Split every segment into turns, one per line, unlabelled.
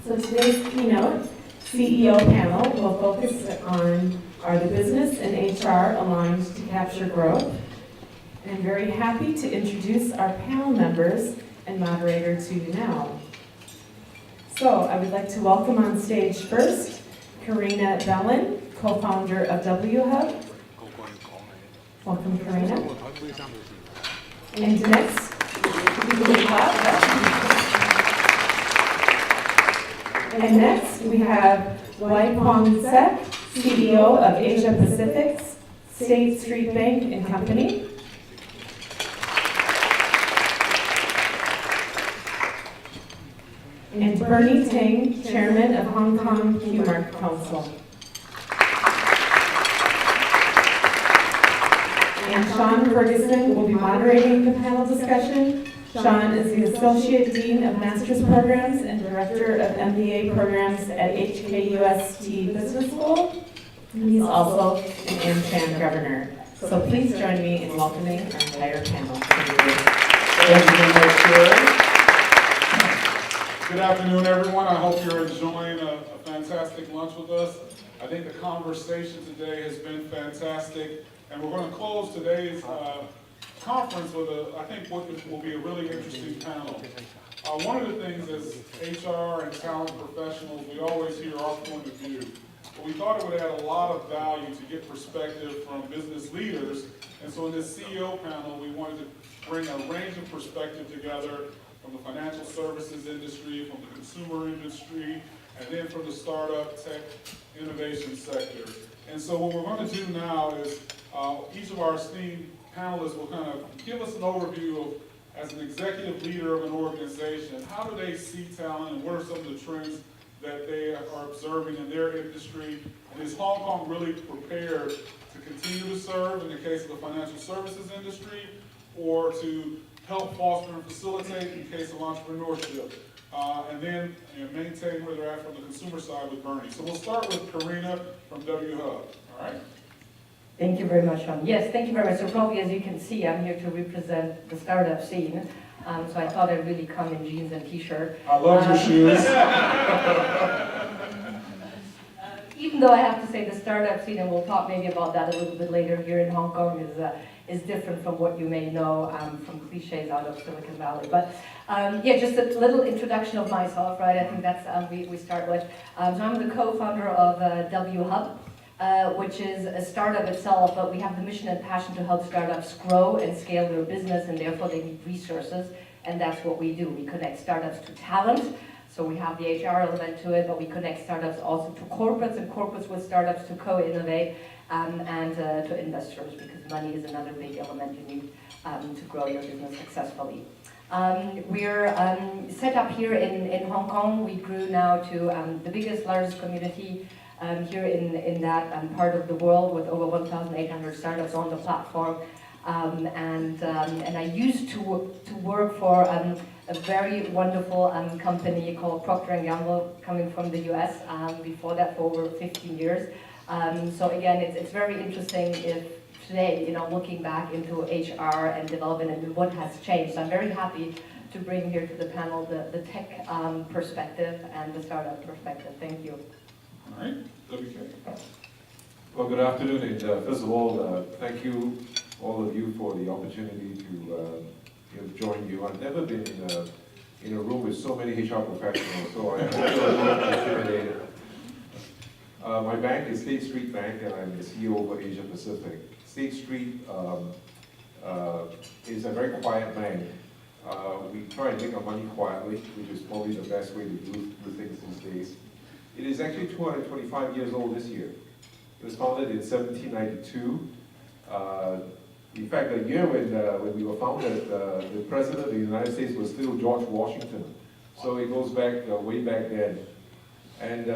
So today's keynote CEO panel will focus on are the business and HR aligned to capture growth? And I'm very happy to introduce our panel members and moderator to you now. So I would like to welcome on stage first, Karena Belin, co-founder of WHub. Welcome, Karena. And next, and next we have Wai-Kwong Seck, CEO of Asia Pacific's State Street Bank and Company. And Bernie Ting, Chairman of Hong Kong Q-Mark Council. And Sean Ferguson will be moderating the panel discussion. Sean is the Associate Dean of Master's Programs and Director of MBA Programs at HKUST Business School. And he's also an AmCham Governor. So please join me in welcoming our entire panel.
Thank you very much, Sherry. Good afternoon, everyone. I hope you're enjoying a fantastic lunch with us. I think the conversation today has been fantastic, and we're going to close today's conference with I think what will be a really interesting panel. One of the things as HR and talent professionals, we always hear our point of view, but we thought it would add a lot of value to get perspective from business leaders, and so in this CEO panel, we wanted to bring a range of perspective together from the financial services industry, from the consumer industry, and then from the startup tech innovation sector. And so what we're going to do now is each of our esteemed panelists will kind of give us an overview of, as an executive leader of an organization, how do they see talent and what are some of the trends that they are observing in their industry? And is Hong Kong really prepared to continue to serve in the case of the financial services industry, or to help foster and facilitate in the case of entrepreneurship, and then maintain where they're at from the consumer side with Bernie. So we'll start with Karena from WHub, all right?
Thank you very much, Sean. Yes, thank you very much. So probably as you can see, I'm here to represent the startup scene. So I thought I'd really come in jeans and t-shirt.
I love your shoes.
Even though I have to say the startup scene, and we'll talk maybe about that a little bit later here in Hong Kong, is different from what you may know from cliches out of Silicon Valley. But yeah, just a little introduction of myself, right? I think that's we start with. So I'm the co-founder of WHub, which is a startup itself, but we have the mission and passion to help startups grow and scale their business, and therefore they need resources, and that's what we do. We connect startups to talent, so we have the HR element to it, but we connect startups also to corporates, and corporates with startups to co-innovate, and to investors, because money is another big element you need to grow your business successfully. We're set up here in Hong Kong. We grew now to the biggest, largest community here in that part of the world, with over 1,800 startups on the platform. And I used to work for a very wonderful company called Procter & Gamble, coming from the US, before that for over 15 years. So again, it's very interesting if today, looking back into HR and development and what has changed. So I'm very happy to bring here to the panel the tech perspective and the startup perspective. Thank you.
All right, WK.
Well, good afternoon, and first of all, thank you, all of you, for the opportunity to join you. I've never been in a room with so many HR professionals, so I'm intimidated. My bank is State Street Bank, and I'm the CEO for Asia Pacific. State Street is a very quiet bank. We try and make our money quietly, which is probably the best way to do things these days. It is actually 225 years old this year. It was founded in 1792. In fact, the year when we were founded, the President of the United States was still George Washington. So it goes back way back then. And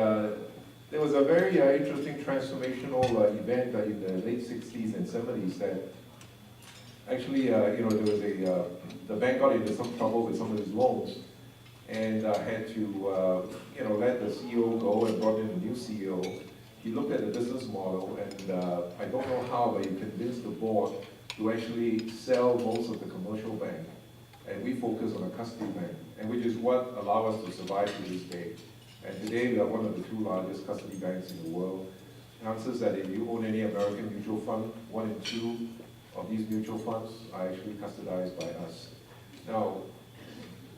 there was a very interesting transformational event in the late 60s and 70s that actually, there was the bank got into some trouble with some of its loans, and had to, let the CEO go and brought in a new CEO. He looked at the business model, and I don't know how, but he convinced the board to actually sell most of the commercial bank, and we focus on a custody bank, and which is what allows us to survive to this day. And today we are one of the 2 largest custody banks in the world. Chances that if you own any American mutual fund, 1 in 2 of these mutual funds are actually custodized by us. Now,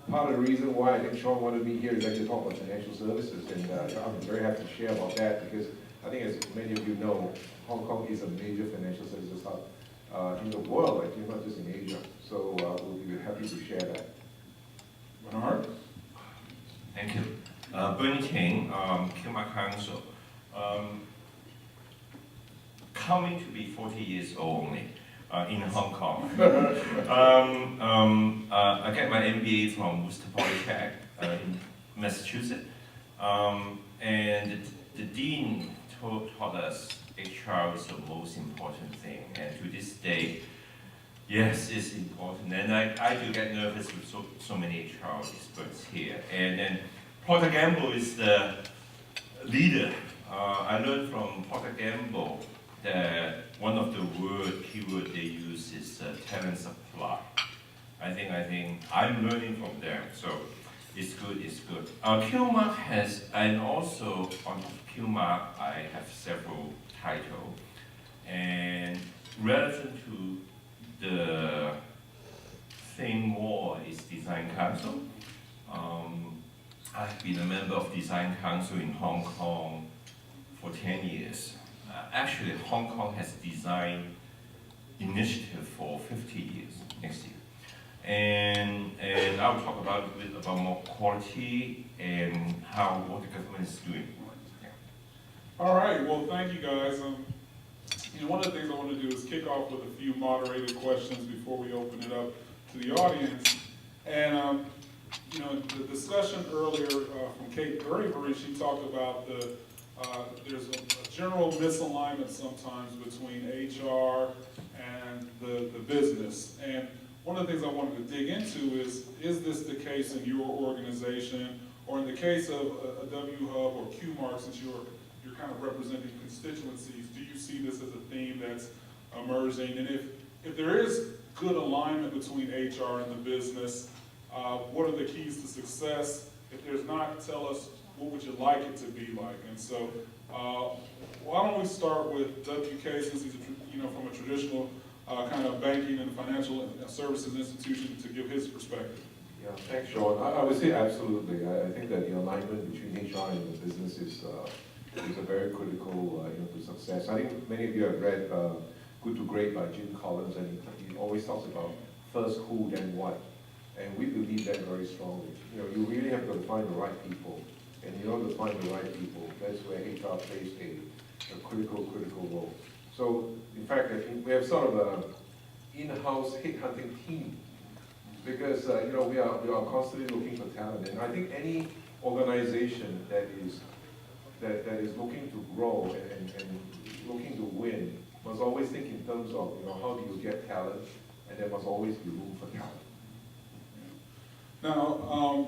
part of the reason why I think Sean wanted me here is actually to talk about financial services, and I'm very happy to share about that because I think, as many of you know, Hong Kong is a major financial services hub in the world, actually, not just in Asia. So we'll be happy to share that.
Bernard?
Thank you. Bernie Ting, QMAR Council. Coming to be 40 years old only in Hong Kong. I get my MBA from Worcester Polytech in Massachusetts. And the dean taught us HR is the most important thing. And to this day, yes, it's important. And I do get nervous with so many HR experts here. And then Procter & Gamble is the leader. I learned from Procter & Gamble that one of the keyword they use is talent supply. I think I'm learning from them, so it's good, it's good. QMAR has, and also on QMAR I have several titles, and relevant to the thing more is Design Council. I've been a member of Design Council in Hong Kong for 10 years. Actually, Hong Kong has design initiative for 50 years next year. And I'll talk about a bit about more quality and what the government is doing. Yeah.
All right, well, thank you guys. One of the things I want to do is kick off with a few moderated questions before we open it up to the audience. And the discussion earlier from Kate Bravery, she talked about there's a general misalignment sometimes between HR and the business. And one of the things I wanted to dig into is this the case in your organization, or in the case of a WHub or QMAR, since you're kind of representing constituencies, do you see this as a theme that's emerging? And if there is good alignment between HR and the business, what are the keys to success? If there's not, tell us what would you like it to be like? And so, why don't we start with WK, since he's from a traditional kind of banking and financial services institution, to give his perspective.
Yeah, thanks, Sean. I would say absolutely. I think that the alignment between HR and the business is a very critical to success. I think many of you have read Good to Great by Jim Collins, and he always talks about first who, then what. And we believe that very strongly. You really have to find the right people. And in order to find the right people, that's where HR plays a critical role. So, in fact, I think we have sort of an in-house headhunting team because we are constantly looking for talent. And I think any organization that is looking to grow and looking to win must always think in terms of how do you get talent, and there must always be room for talent.
Now,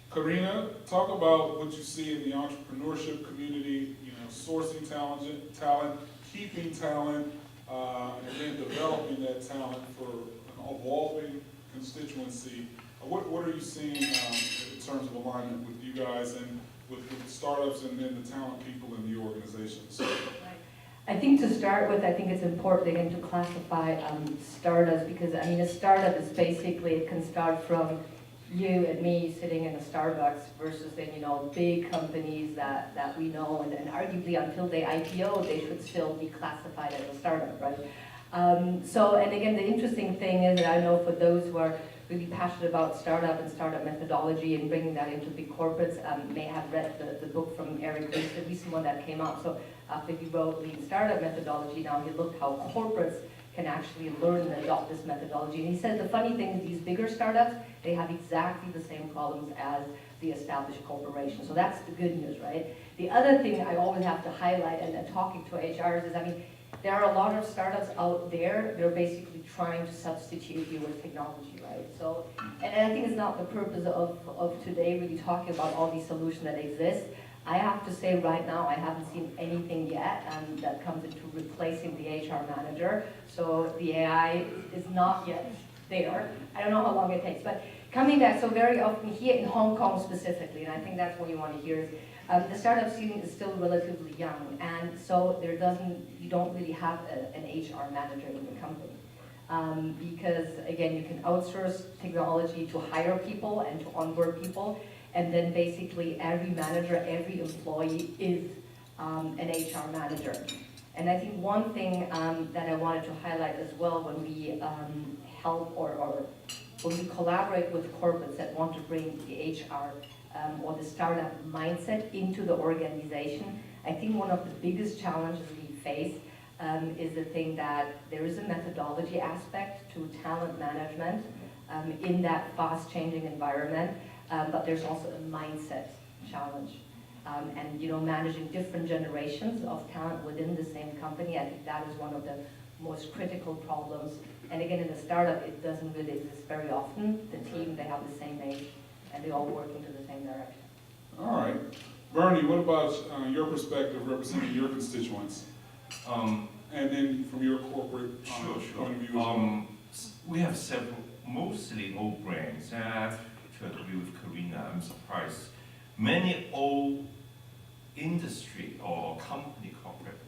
Karena, talk about what you see in the entrepreneurship community, sourcing talent, keeping talent, and then developing that talent for an evolving constituency. What are you seeing in terms of alignment with you guys and with startups and then the talent people in the organizations?
I think to start with, I think it's important again to classify startups, because a startup is basically, it can start from you and me sitting in a Starbucks versus then, big companies that we know, and arguably until they IPO, they should still be classified as a startup, right? And again, the interesting thing is that I know for those who are really passionate about startup and startup methodology and bringing that into big corporates, may have read the book from Eric Ries, the recent one that came out. So after he wrote Lean Startup Methodology, now he looked how corporates can actually learn and adopt this methodology. And he said the funny thing is these bigger startups, they have exactly the same problems as the established corporation. So that's the good news, right? The other thing I always have to highlight, and talking to HRs, is there are a lot of startups out there, they're basically trying to substitute you with technology, right? So, and I think it's not the purpose of today really talking about all these solutions that exist. I have to say right now, I haven't seen anything yet that comes into replacing the HR manager. So the AI is not yet there. I don't know how long it takes, but coming back, so very often here in Hong Kong specifically, and I think that's what you want to hear, is The startup scene is still relatively young, and so you don't really have an HR manager in the company. Because again, you can outsource technology to hire people and to onboard people, and then basically every manager, every employee is an HR manager. And I think one thing that I wanted to highlight as well when we help or when we collaborate with corporates that want to bring the HR or the startup mindset into the organization, I think one of the biggest challenges we face is the thing that there is a methodology aspect to talent management in that fast-changing environment, but there's also a mindset challenge. And managing different generations of talent within the same company, I think that is one of the most critical problems. And again, in a startup, it doesn't really exist very often. The team, they have the same age, and they all work into the same direction.
All right. Bernie, what about your perspective representing your constituents? And then from your corporate point of view as well?
We have several, mostly old brands. I have to agree with Karena, I'm surprised. Many old industry or company corporate,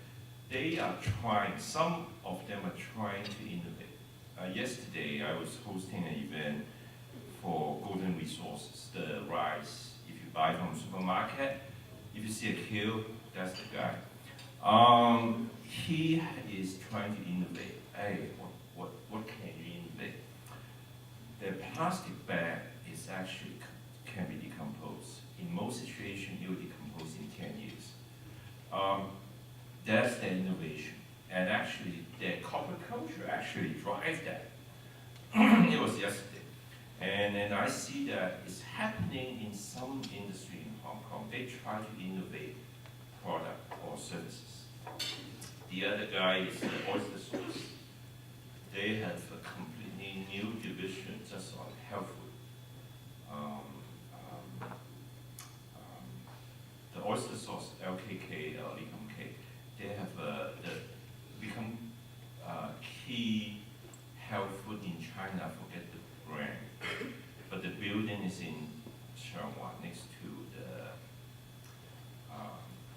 they are trying, some of them are trying to innovate. Yesterday, I was hosting an event for Golden Resources, the rice. If you buy from supermarket, if you see a queue, that's the guy. He is trying to innovate. Hey, what can you innovate? The plastic bag is actually can be decomposed. In most situations, it will decompose in 10 years. That's the innovation. And actually, the corporate culture actually drives that. It was yesterday. And then I see that it's happening in some industry in Hong Kong. They try to innovate product or services. The other guy is the oyster sauce. They have a completely new division just on health food. The oyster sauce, LKK, they have become key health food in China. Forget the brand, but the building is in Shanghai next to the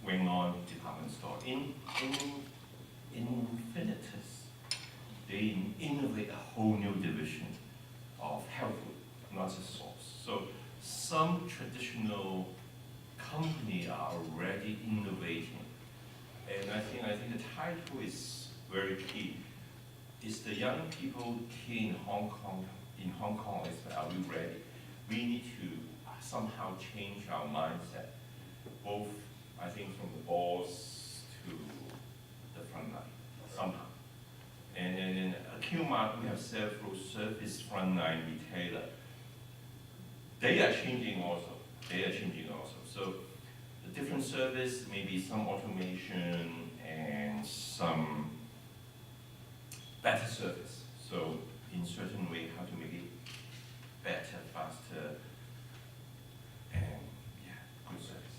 Wai-Kwong department store. In Infinitus, they innovate a whole new division of health food, not just sauce. So some traditional companies are already innovating, and I think the title is very key. Is the young people key in Hong Kong? In Hong Kong, are we ready? We need to somehow change our mindset, both I think from the boss to the front line somehow. And then in Q-Mart, we have several service frontline retailers. They are changing also. So the different service, maybe some automation and some better service. So in certain way, how to make it better, faster, and good service.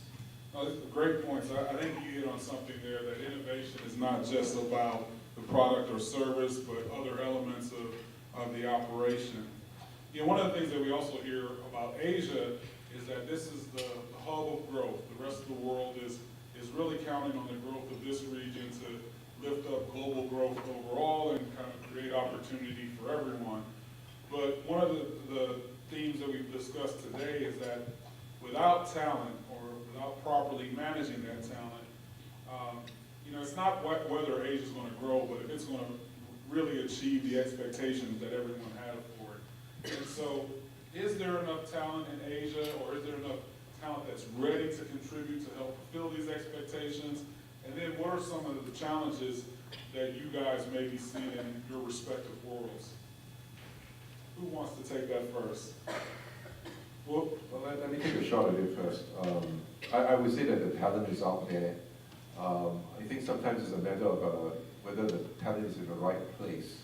Oh, these are great points. I think you hit on something there, that innovation is not just about the product or service, but other elements of the operation. One of the things that we also hear about Asia is that this is the hub of growth. The rest of the world is really counting on the growth of this region to lift up global growth overall and kind of create opportunity for everyone. But one of the themes that we've discussed today is that without talent or without properly managing that talent, it's not whether Asia is going to grow, but if it's going to really achieve the expectations that everyone has for it. And so, is there enough talent in Asia, or is there enough talent that's ready to contribute to help fulfill these expectations? And then what are some of the challenges that you guys may be seeing in your respective worlds? Who wants to take that first?
Well, let me take a shot at it first. I would say that the talent is out there. I think sometimes it's a matter of whether the talent is in the right place.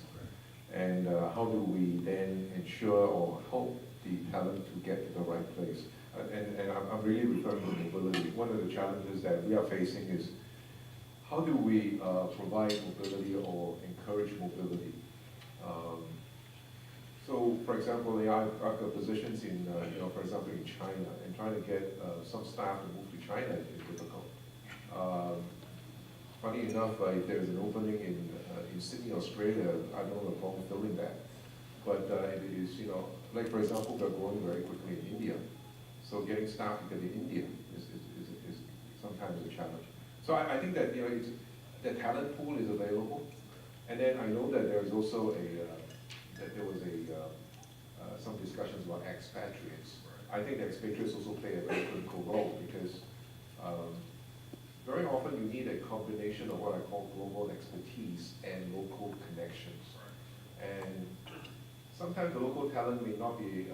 And how do we then ensure or help the talent to get to the right place? And I'm really referring to mobility. One of the challenges that we are facing is how do we provide mobility or encourage mobility? So, for example, I've got positions in, for example, in China, and trying to get some staff to move to China is difficult. Funny enough, if there's an opening in Sydney, Australia, I don't have a problem filling that. But it is, like for example, they're growing very quickly in India. So getting staff to get to India is sometimes a challenge. So I think that, the talent pool is available. And then I know that there is also some discussions about expatriates. I think that expatriates also play a very critical role because very often you need a combination of what I call global expertise and local connections. And sometimes the local talent may not be,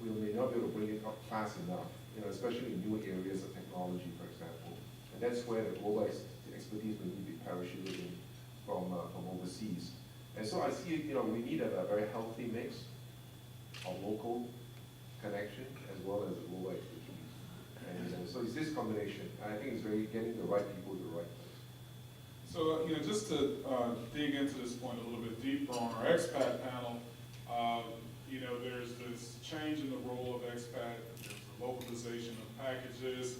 we may not be able to bring it up fast enough, especially in new areas of technology, for example. And that's where the global expertise will need to be parachuted in from overseas. And so I see, we need a very healthy mix of local connection as well as global expertise. And so it's this combination. And I think it's really getting the right people to the right place.
So, just to dig into this point a little bit deeper on our expat panel, there's this change in the role of expat, there's the localization of packages.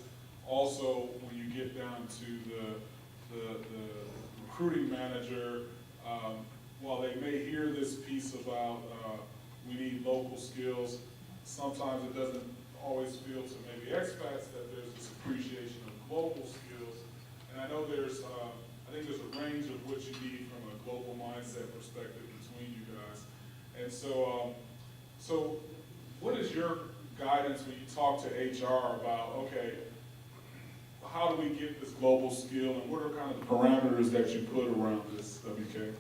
Also, when you get down to the recruiting manager, while they may hear this piece about we need local skills, sometimes it doesn't always feel to maybe expats that there's this appreciation of local skills. And I know I think there's a range of what you need from a global mindset perspective between you guys. And so, what is your guidance when you talk to HR about, okay, how do we get this global skill and what are kind of the parameters that you put around this, WK?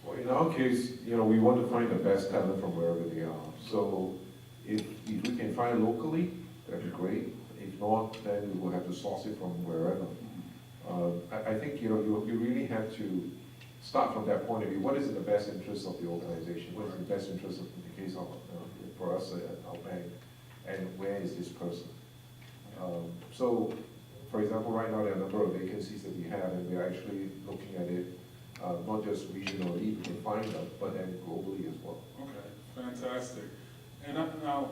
Well, in our case, we want to find the best talent from wherever they are. So if we can find locally, that'd be great. If not, then we will have to source it from wherever. I think you really have to start from that point of view. What is in the best interest of the organization? What is in the best interest of, in the case of for us at our bank, and where is this person? So, for example, right now there are a number of vacancies that we have, and we're actually looking at it not just regionally, we can find them, but then globally as well.
Okay, fantastic. And now,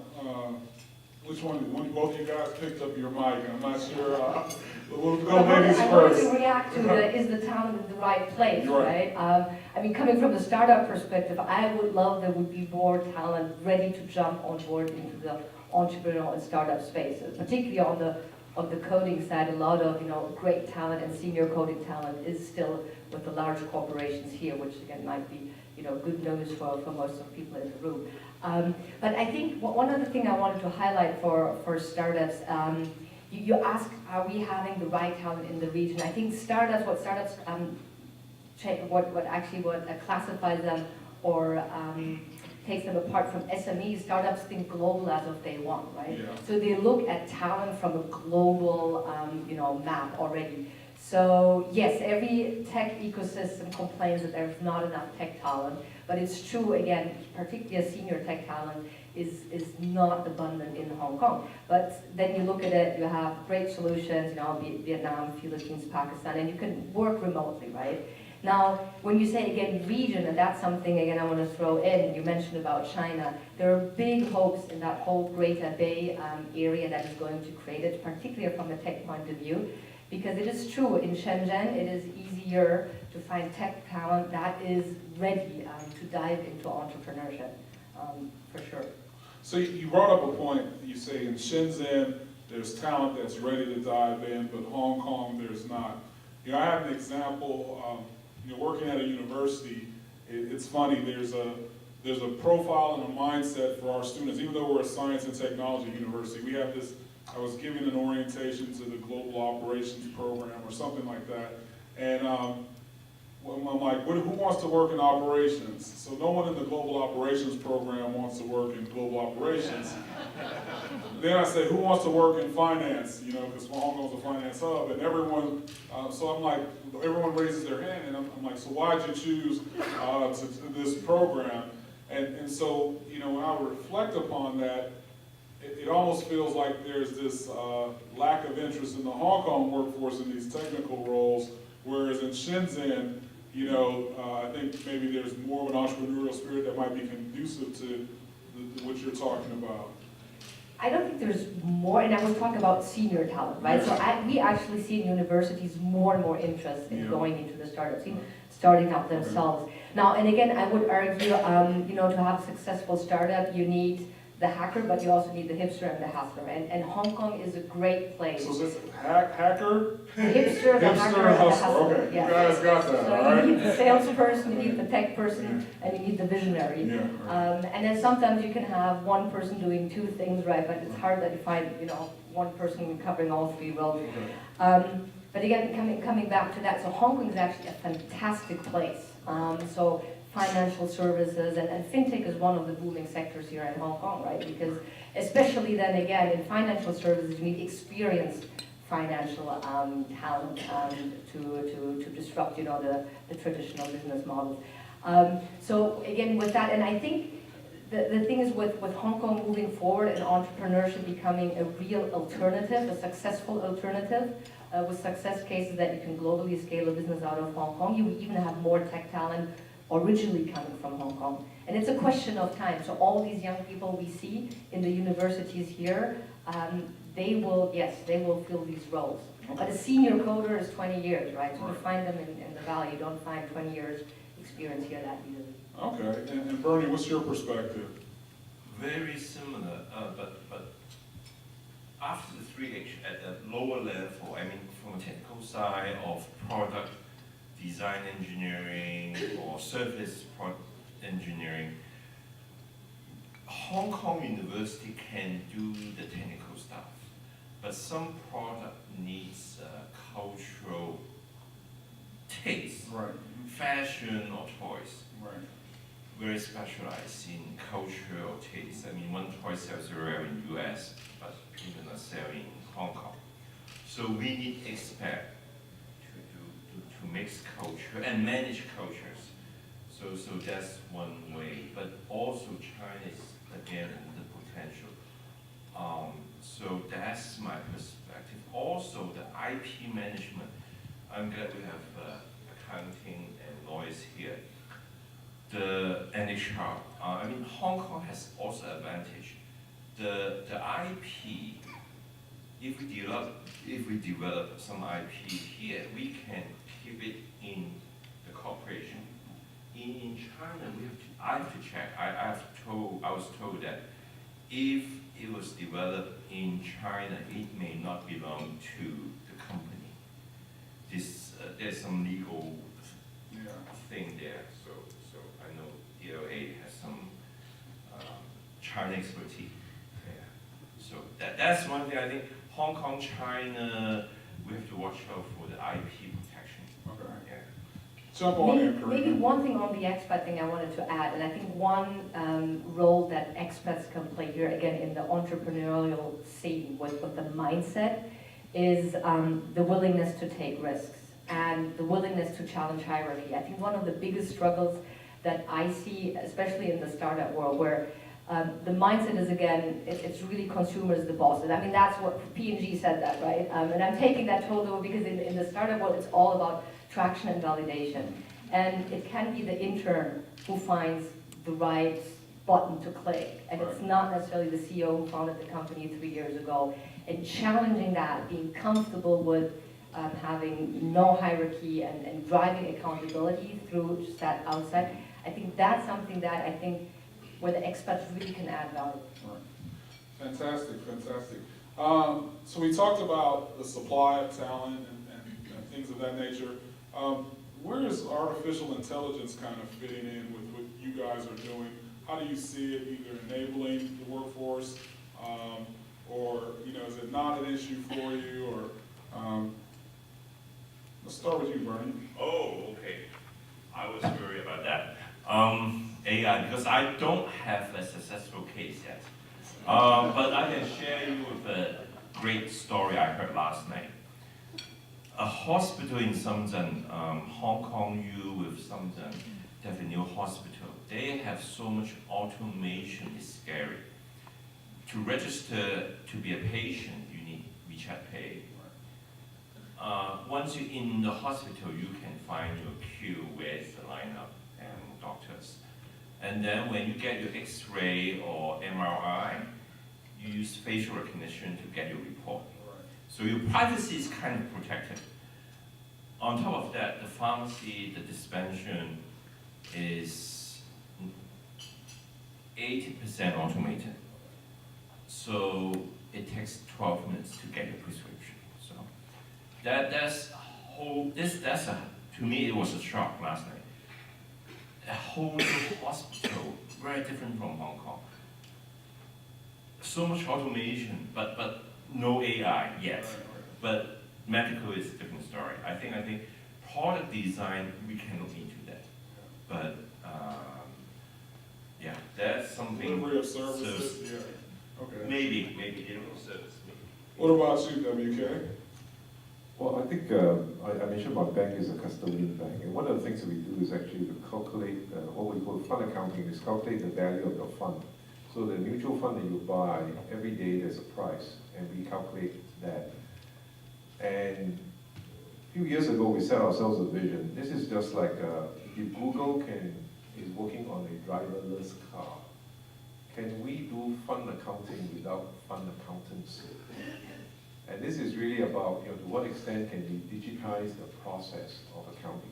which one? Both of you guys picked up your mic. I'm not sure. We'll go ladies
I
first.
wanted to react to is the talent in the right place,
You're
right? I mean, coming from the startup perspective, I would love there would be more talent ready to jump on board into the entrepreneurial and startup spaces, particularly on the coding side. A lot of great talent and senior coding talent is still with the large corporations here, which again might be good news for most of the people in the room. But I think one other thing I wanted to highlight for startups, you ask, are we having the right talent in the region? I think what classifies them or takes them apart from SMEs, startups think global as of day one, right?
Yeah.
So they look at talent from a global map already. So yes, every tech ecosystem complains that there's not enough tech talent, but it's true, again, particularly senior tech talent is not abundant in Hong Kong. But then you look at it, you have great solutions, Vietnam, Philippines, Pakistan, and you can work remotely, right? Now, when you say, again, region, and that's something, again, I want to throw in, you mentioned about China, there are big hopes in that whole Greater Bay area that is going to create it, particularly from a tech point of view. Because it is true, in Shenzhen, it is easier to find tech talent that is ready to dive into entrepreneurship, for sure.
So you brought up a point, you say in Shenzhen, there's talent that's ready to dive in, but Hong Kong, there's not. I have an example, working at a university, it's funny, there's a profile and a mindset for our students, even though we're a science and technology university, we have this. I was giving an orientation to the global operations program or something like that, and I'm like, who wants to work in operations? So no one in the global operations program wants to work in global operations. Then I said, who wants to work in finance? Because Hong Kong's a finance hub, and everyone. So I'm like, everyone raises their hand, and I'm like, so why'd you choose to this program? And so when I reflect upon that. It almost feels like there's this lack of interest in the Hong Kong workforce in these technical roles, whereas in Shenzhen, I think maybe there's more of an entrepreneurial spirit that might be conducive to what you're talking about.
I don't think there's more, and I was talking about senior talent, right? So we actually see in universities more and more interest in going into the startup scene, starting up themselves. Now, and again, I would argue, to have a successful startup, you need the hacker, but you also need the hipster and the hustler. And Hong Kong is a great place.
So this hacker?
The hipster, the hacker, and the hustler.
Okay,
Yeah.
you guys got that, all
So
right?
you need the salesperson, you need the tech person, and you need the visionary.
Yeah.
And then sometimes you can have one person doing two things, right? But it's hard that you find, one person covering all three roles. But again, coming back to that, so Hong Kong is actually a fantastic place. So financial services and fintech is one of the booming sectors here in Hong Kong, right? Because especially then again in financial services, you need experienced financial talent to disrupt, the traditional business models. So again, with that, and I think the thing is with Hong Kong moving forward and entrepreneurship becoming a real alternative, a successful alternative, with success cases that you can globally scale a business out of Hong Kong, you even have more tech talent originally coming from Hong Kong. And it's a question of time. So all these young people we see in the universities here, they will fill these roles. But a senior coder is 20 years, right? So you find them in the Valley. You don't find 20 years experience here that easily.
Okay, and Bernie, what's your perspective?
Very similar, but after the 3H at the lower level, I mean, from a technical side of product design engineering or service product engineering, Hong Kong University can do the technical stuff, but some product needs cultural taste,
Right.
fashion or toys.
Right.
Very specialized in cultural taste. I mean, one toy sells very well in US, but people not sell in Hong Kong. So we need expert to mix culture and manage cultures. So that's one way. But also China is again the potential. So that's my perspective. Also the IP management. I'm glad we have accounting and lawyers here. The HR, I mean, Hong Kong has also advantage. The IP, if we develop some IP here, we can keep it in the corporation. In China, I have to check. I was told that if it was developed in China, it may not belong to the company. There's some legal thing there. So I know DLA has some China expertise. Yeah. So that's one thing I think. Hong Kong, China, we have to watch out for the IP protection.
Okay.
Yeah.
Jump on in,
Maybe
Karena.
one thing on the expat thing I wanted to add, and I think one role that expats can play here, again, in the entrepreneurial scene with the mindset, is the willingness to take risks and the willingness to challenge hierarchy. I think one of the biggest struggles that I see, especially in the startup world, where the mindset is, again, it's really consumers the bosses. I mean, that's what P&G said that, right? And I'm taking that totally because in the startup world, it's all about traction and validation. And it can be the intern who finds the right button to click. And it's not necessarily the CEO who founded the company 3 years ago. And challenging that, being comfortable with having no hierarchy and driving accountability through just that outside. I think that's something that I think where the expats really can add value.
Right. Fantastic, fantastic. So we talked about the supply of talent and things of that nature. Where is artificial intelligence kind of fitting in with what you guys are doing? How do you see it either enabling the workforce, or is it not an issue for you? Or let's start with you, Bernie.
Oh, okay. I was worried about that. AI, because I don't have a successful case yet. But I can share you with a great story I heard last night. A hospital in Shenzhen, Hong Kong U with Shenzhen, they have a new hospital. They have so much automation, it's scary. To register to be a patient, you need WeChat Pay. Once you're in the hospital, you can find your queue, where's the lineup and doctors. And then when you get your X-ray or MRI, you use facial recognition to get your report. So your privacy is kind of protected. On top of that, the pharmacy, the dispensation is 80% automated. So it takes 12 minutes to get your prescription. So to me, it was a shock last night. A whole new hospital, very different from Hong Kong. So much automation, but no AI yet. But medical is a different story. I think product design, we can look into that. But yeah, that's something.
Delivery of services, yeah. Okay.
Maybe it will service me.
What about you, WK?
Well, I think I mentioned my bank is a custodian bank, and one of the things that we do is actually to calculate what we call fund accounting, is calculate the value of your fund. So the mutual fund that you buy, every day there's a price, and we calculate that. And a few years ago, we set ourselves a vision. This is just like if Google is working on a driverless car, can we do fund accounting without fund accountants? And this is really about, to what extent can we digitize the process of accounting?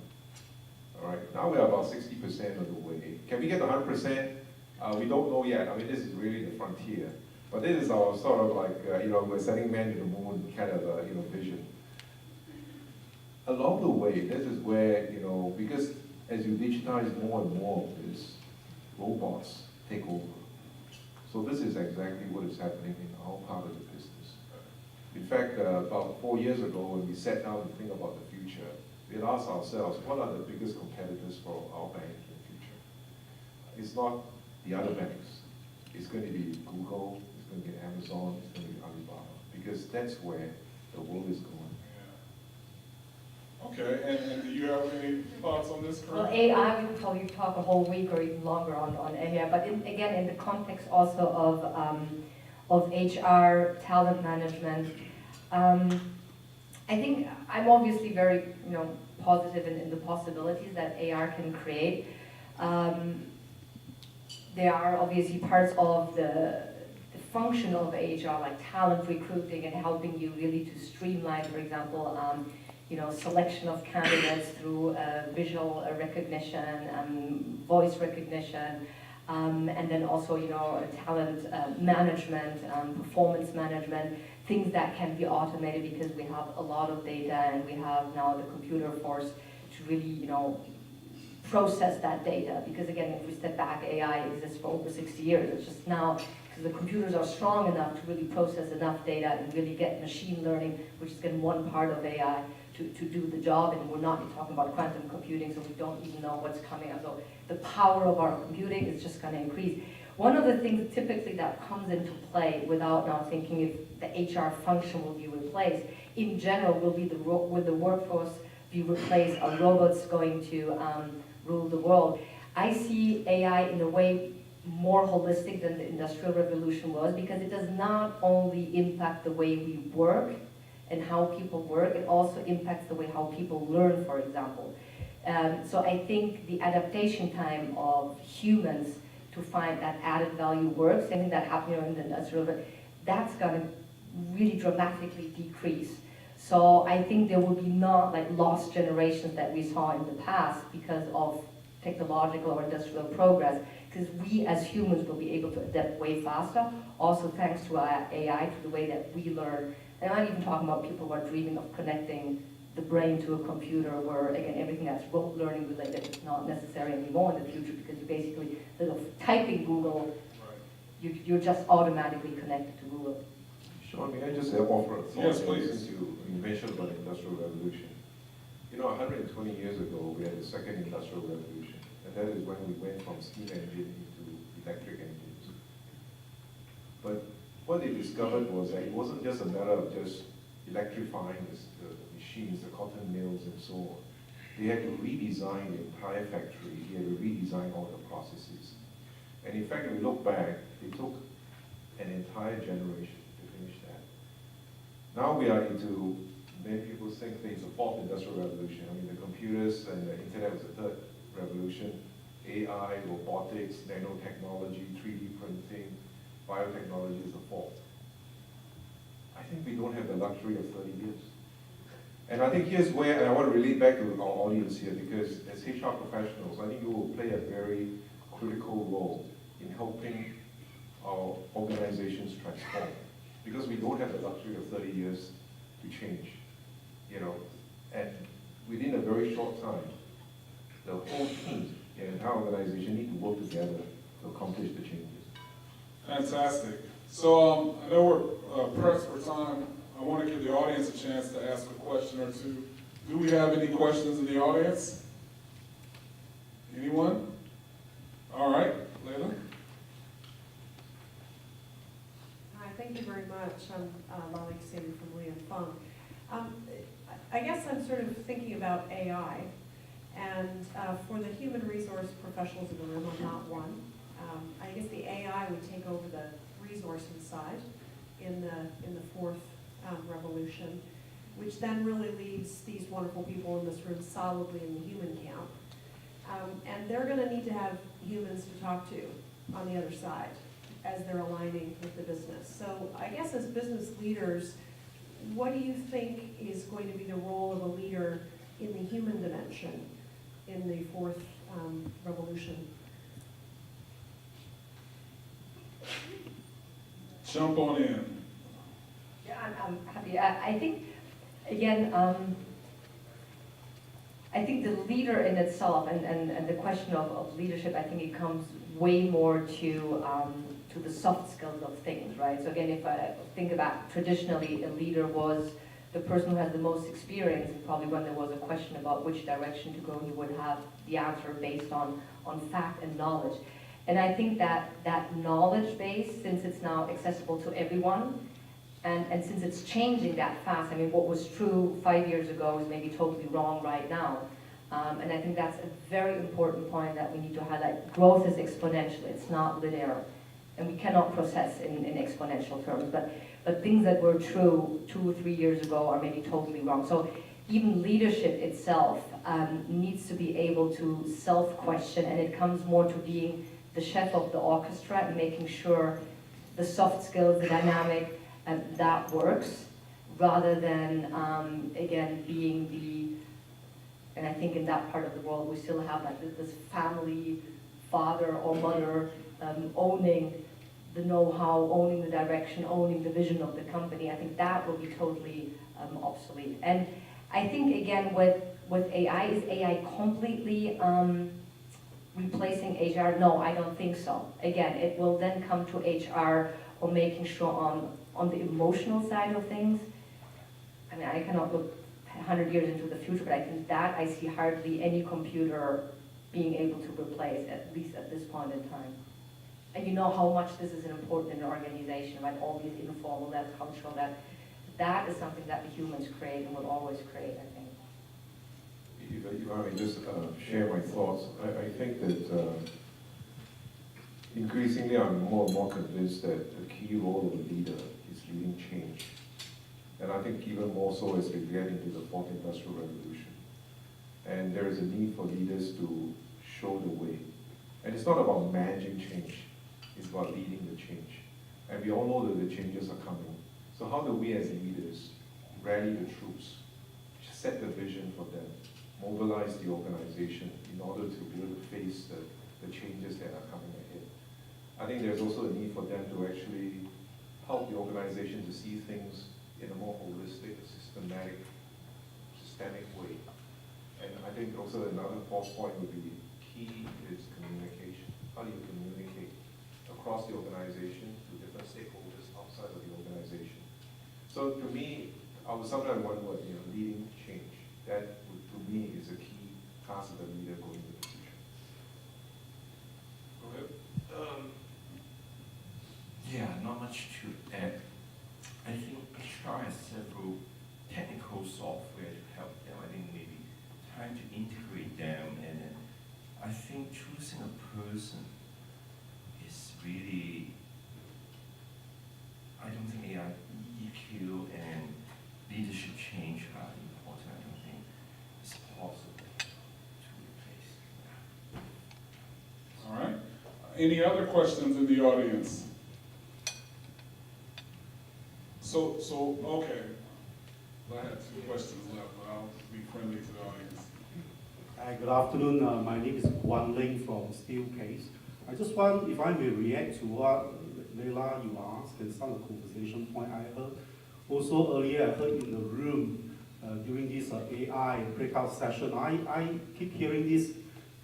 All right, now we're about 60% of the way. Can we get 100%? We don't know yet. I mean, this is really the frontier. But this is our sort of like, we're sending man to the moon kind of, vision. Along the way, this is where, because as you digitize more and more of this, robots take over. So this is exactly what is happening in our part of the business. In fact, about 4 years ago, when we sat down and think about the future, we had asked ourselves, what are the biggest competitors for our bank in the future? It's not the other banks. It's going to be Google, it's going to be Amazon, it's going to be Alibaba, because that's where the world is going.
Yeah. Okay, and do you have any thoughts on this, Karena?
Well, AI, we could probably talk a whole week or even longer on AI, but again, in the context also of HR, talent management, I think I'm obviously very, positive in the possibilities that AI can create. There are obviously parts of the function of HR, like talent recruiting and helping you really to streamline, for example, selection of candidates through visual recognition, voice recognition, and then also, talent management, performance management, things that can be automated because we have a lot of data and we have now the computer force to really, process that data. Because again, if we step back, AI exists for over 60 years. It's just now, because the computers are strong enough to really process enough data and really get machine learning, which is again one part of AI, to do the job. And we're not talking about quantum computing, so we don't even know what's coming up. So the power of our computing is just going to increase. One of the things typically that comes into play, without now thinking if the HR function will be replaced, in general will be will the workforce be replaced? Are robots going to rule the world? I see AI in a way more holistic than the Industrial Revolution was, because it does not only impact the way we work and how people work, it also impacts the way how people learn, for example. So I think the adaptation time of humans to find that added value work, something that happened in the Industrial Revolution, that's going to really dramatically decrease. So I think there will be not like lost generations that we saw in the past because of technological or industrial progress, because we as humans will be able to adapt way faster, also thanks to our AI, to the way that we learn. And I'm not even talking about people who are dreaming of connecting the brain to a computer, where again, everything that's rote learning related is not necessary anymore in the future, because you basically, instead of typing Google, you're just automatically connected to Google.
Sean, may I just offer a thought?
Yes, please.
Since you mentioned about the Industrial Revolution. 120 years ago, we had the second Industrial Revolution, and that is when we went from steam engine into electric engines. But what they discovered was that it wasn't just a matter of just electrifying the machines, the cotton mills, and so on. They had to redesign the entire factory. They had to redesign all the processes. And in fact, if we look back, it took an entire generation to finish that. Now we are into, many people think it's the fourth Industrial Revolution. I mean, the computers and the internet was the third revolution. AI, robotics, nanotechnology, 3D printing. biotechnology is a fault. I think we don't have the luxury of 30 years. And I think here's where, and I want to relate back to our audience here, because as HR professionals, I think you will play a very critical role in helping our organizations transform. Because we don't have the luxury of 30 years to change, you know. And within a very short time, the whole team and our organization need to work together to accomplish the changes.
Fantastic. So I know we're pressed for time. I want to give the audience a chance to ask a question or two. Do we have any questions in the audience? Anyone? All right, Layla.
Hi, thank you very much. I'm Molly Sanger from William Fung. I guess I'm sort of thinking about AI, and for the human resource professionals in the room, I'm not one. I guess the AI would take over the resourcing side in the fourth revolution, which then really leaves these wonderful people in this room solidly in the human camp. And they're going to need to have humans to talk to on the other side as they're aligning with the business. So I guess as business leaders, what do you think is going to be the role of a leader in the human dimension in the fourth revolution?
Jump on in.
Yeah, I'm happy. I think, again, I think the leader in itself and the question of leadership, I think it comes way more to the soft skills of things, right? So again, if I think about traditionally, a leader was the person who has the most experience, and probably when there was a question about which direction to go, he would have the answer based on fact and knowledge. And I think that knowledge base, since it's now accessible to everyone, and since it's changing that fast, I mean, what was true 5 years ago is maybe totally wrong right now. And I think that's a very important point that we need to highlight. Growth is exponential, it's not linear. And we cannot process in exponential terms, but things that were true 2 or 3 years ago are maybe totally wrong. So even leadership itself needs to be able to self-question, and it comes more to being the chef of the orchestra and making sure the soft skills, the dynamic, that works, rather than, again, being and I think in that part of the world we still have like this family, father or mother owning the know-how, owning the direction, owning the vision of the company. I think that will be totally obsolete. And I think, again, with AI, is AI completely replacing HR? No, I don't think so. Again, it will then come to HR or making sure on the emotional side of things. I mean, I cannot look 100 years into the future, but I think that I see hardly any computer being able to replace, at least at this point in time. And you know how much this is important in an organization, right? All these informal, that cultural, that is something that the humans create and will always create, I think.
If I may just share my thoughts, I think that increasingly I'm more and more convinced that the key role of a leader is leading change. And I think even more so as we get into the fourth industrial revolution. And there is a need for leaders to show the way. And it's not about managing change, it's about leading the change. And we all know that the changes are coming. So how do we as leaders rally the troops, set the vision for them, mobilize the organization in order to be able to face the changes that are coming ahead? I think there's also a need for them to actually help the organization to see things in a more holistic, systemic way. And I think also another fourth point would be key is communication. How do you communicate across the organization to different stakeholders outside of the organization? So to me, I would sometimes one word, leading change. That to me is a key task of the leader going into the future.
Go ahead.
Yeah, not much to add. I think HR has several technical software to help them. I think maybe trying to integrate them, and then I think choosing a person is really, I don't think AI, EQ and leadership change are important. I don't think it's possible to replace.
All right. Any other questions in the audience? Okay. I had two questions left, but I'll be friendly to the audience.
Hi, good afternoon. My name is Guan Ling from Steelcase. I just want, if I may react to what Leila you asked and some of the conversation point I heard. Also earlier, I heard in the room during this AI breakout session, I keep hearing this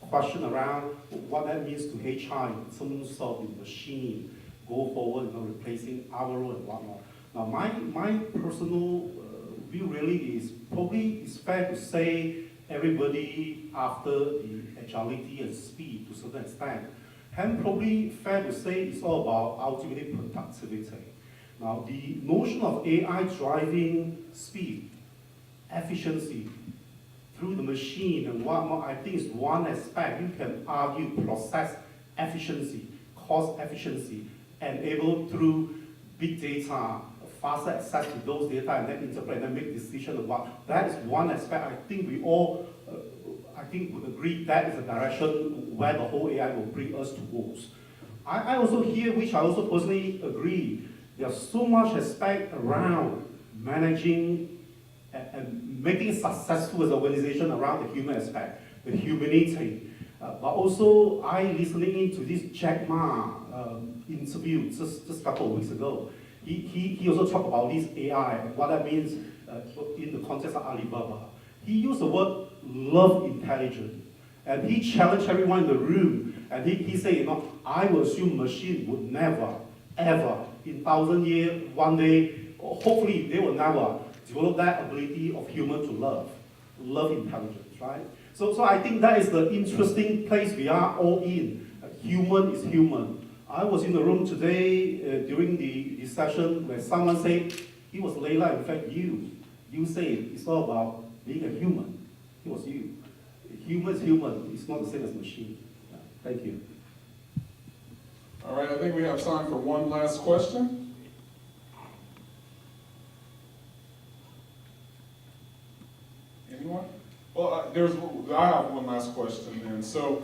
question around what that means to HR in some sort of machine go forward, replacing our role and whatnot. Now, my personal view really is probably it's fair to say everybody after the agility and speed to a certain extent, and probably fair to say it's all about ultimately productivity. Now, the notion of AI driving speed, efficiency through the machine and whatnot, I think is one aspect. You can argue process efficiency, cost efficiency, enabled through big data, faster access to those data, and then interpret and then make decisions about. That is one aspect. I think we all, would agree that is a direction where the whole AI will bring us towards. I also hear, which I also personally agree, there's so much aspect around managing and making it successful as an organization around the human aspect, the humanity. But also, I listening into this Jack Ma interview just a couple of weeks ago. He also talked about this AI and what that means in the context of Alibaba. He used the word love intelligence, and he challenged everyone in the room. And he said, I will assume machine would never, ever, in 1,000 years, one day, hopefully they will never develop that ability of human to love intelligence, right? So I think that is the interesting place we are all in. Human is human. I was in the room today during the session where someone said, it was Leila, in fact you said it's all about being a human. It was you. Human is human, it's not the same as machine. Yeah. Thank you.
All right, I think we have time for one last question. Anyone? Well, I have one last question then. So,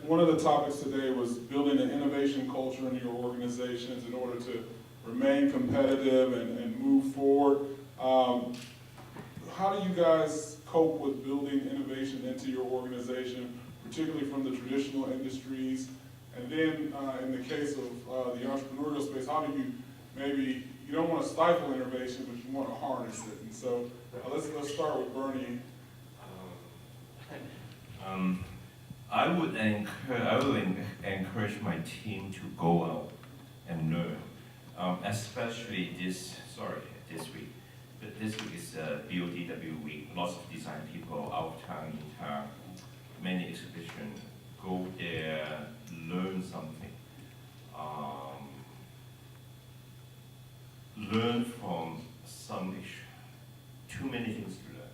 one of the topics today was building an innovation culture in your organizations in order to remain competitive and move forward. How do you guys cope with building innovation into your organization, particularly from the traditional industries? And then in the case of the entrepreneurial space, how do you maybe, you don't want to stifle innovation, but you want to harness it. And so let's start with Bernie.
I would encourage my team to go out and learn, especially this week. But this week is BODW week. Lots of design people out of town, in town, many exhibitions. Go there, learn something. Learn from some issue. Too many things to learn.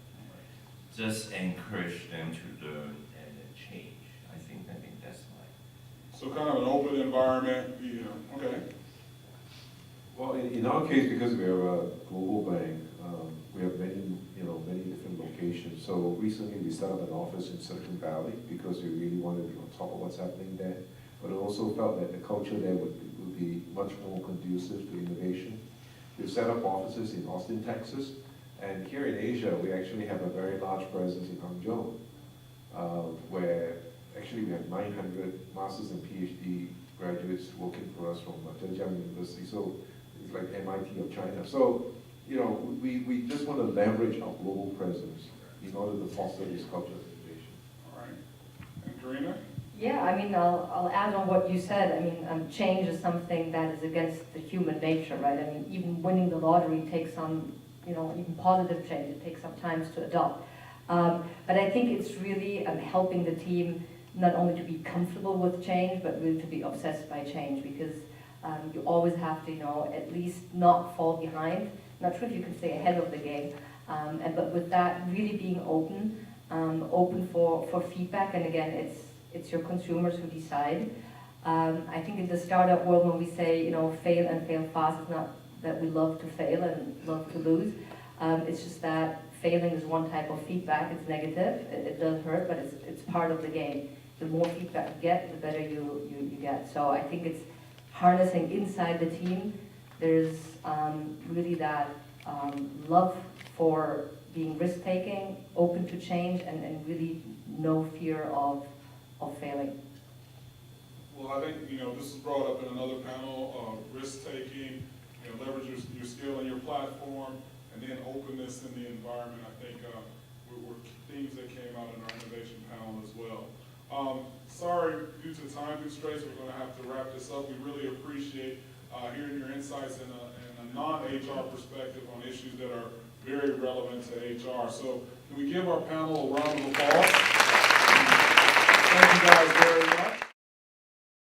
Just encourage them to learn and then change. I think that's my.
So kind of an open environment, okay.
Well, in our case, because we are a global bank, we have many different locations. So recently we set up an office in Silicon Valley because we really wanted to be on top of what's happening there. But I also felt that the culture there would be much more conducive to innovation. We've set up offices in Austin, Texas, and here in Asia, we actually have a very large presence in Hangzhou, where actually we have 900 masters and PhD graduates working for us from Zhejiang University. So it's like MIT of China. So, we just want to leverage our global presence in order to foster this culture of innovation.
All right. And Karena?
Yeah, I'll add on what you said. Change is something that is against the human nature, right? Even winning the lottery takes some, even positive change, it takes some time to adopt. But I think it's really helping the team not only to be comfortable with change, but really to be obsessed by change, because you always have to, at least not fall behind. Not sure if you can stay ahead of the game, but with that, really being open for feedback. And again, it's your consumers who decide. I think in the startup world, when we say, fail and fail fast, it's not that we love to fail and love to lose. It's just that failing is one type of feedback. It's negative. It does hurt, but it's part of the game. The more feedback you get, the better you get. So I think it's harnessing inside the team There's really that love for being risk-taking, open to change, and really no fear of failing.
Well, I think, this was brought up in another panel, risk-taking, leverage your skill and your platform, and then openness in the environment. I think were themes that came out in our innovation panel as well. Sorry, due to time constraints, we're going to have to wrap this up. We really appreciate hearing your insights in a non-HR perspective on issues that are very relevant to HR. So can we give our panel a round of applause? Thank you guys very much.